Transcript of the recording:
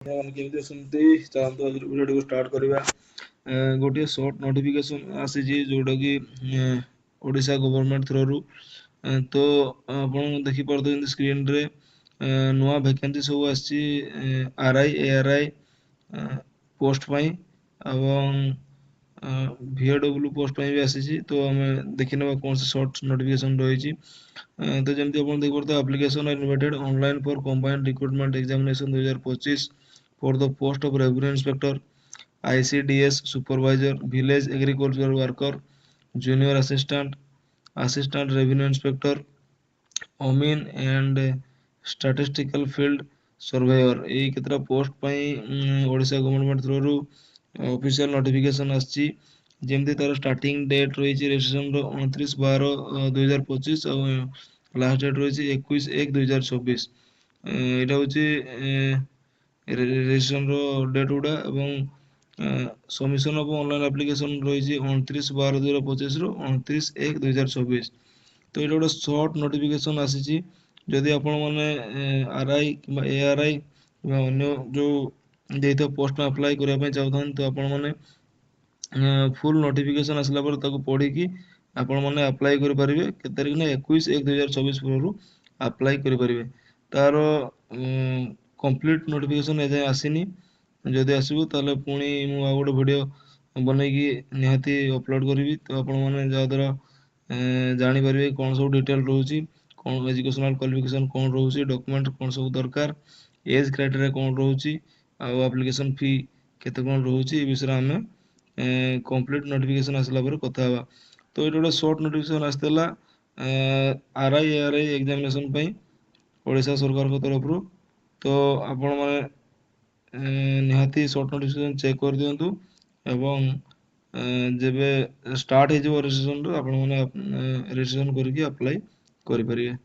केमती असंती चालतो आज वीडियो को स्टार्ट करबा गोटे शॉर्ट नोटिफिकेशन आसी जोटा कि ओडिशा गवर्नमेंट थ्रू रु तो आपण देखि परदो स्क्रीन रे नुआ वैकेंसी सब आसी आरआई एआरआई पोस्ट पाई एवं VAW पोस्ट पाई भी आसी तो हमें देखि नेबा कौन से शॉर्ट नोटिफिकेशन रही तो जमती अपन देख पड़ते application are invited online for combined recruitment examination 2025 for the post of revenue inspector ICDS supervisor village agriculture worker junior assistant assistant revenue inspector ओमिन एंड स्टैटिस्टिकल फील्ड सर्वेयर यही केतरा पोस्ट पाई ओडिशा गवर्नमेंट थ्रू रु ऑफिशियल नोटिफिकेशन आछि जेमती तार starting date रही रजिस्ट्रेशन रो 29/12/2025 और लास्ट डेट रही 21/1/2024 एटा होची रजिस्ट्रेशन रो डेट गुडा एवं सबमिशन ऑफ ऑनलाइन एप्लिकेशन रही 29/12/2025 रो 29/1/2024 तो ये गोटे शॉर्ट नोटिफिकेशन आसी जदि आपण माने आरआई कि एआरआई अन्य जो देता पोस्ट में अप्लाई करने चाहता तो आपण माने फुल नोटिफिकेशन आसला पर ताको पढ़ी कि आपण माने अप्लाई करि परिबे के तारिख ना 21/1/2024 पूर्व अप्लाई करि परिबे तार कंप्लीट नोटिफिकेशन एजे आसीनी जदि आसीबो ताले पुणी मु आ गोटे वीडियो बनै कि निहाती अपलोड करबी तो आपण माने जा द्वारा जानि परिबे कोन सब डिटेल रहउची कोन एजुकेशनल क्वालिफिकेशन कोन रहउची डॉक्यूमेंट कोन सब दरकार एज क्राइटेरिया कोन रहउची आ एप्लिकेशन फी केते कोन रहउची ए विषय हमें कंप्लीट नोटिफिकेशन आसला पर कथा हवा तो ये गोटे शॉर्ट नोटिफिकेशन आसला आरआई एआरआई एग्जामिनेशन पई ओडिशा सरकार को तरफ रु तो आपण माने निहाती शॉर्ट नोटिफिकेशन चेक कर दियंतु एवं जेबे स्टार्ट हे जो रजिस्ट्रेशन आपण माने रजिस्ट्रेशन करके अप्लाई करि परिबे।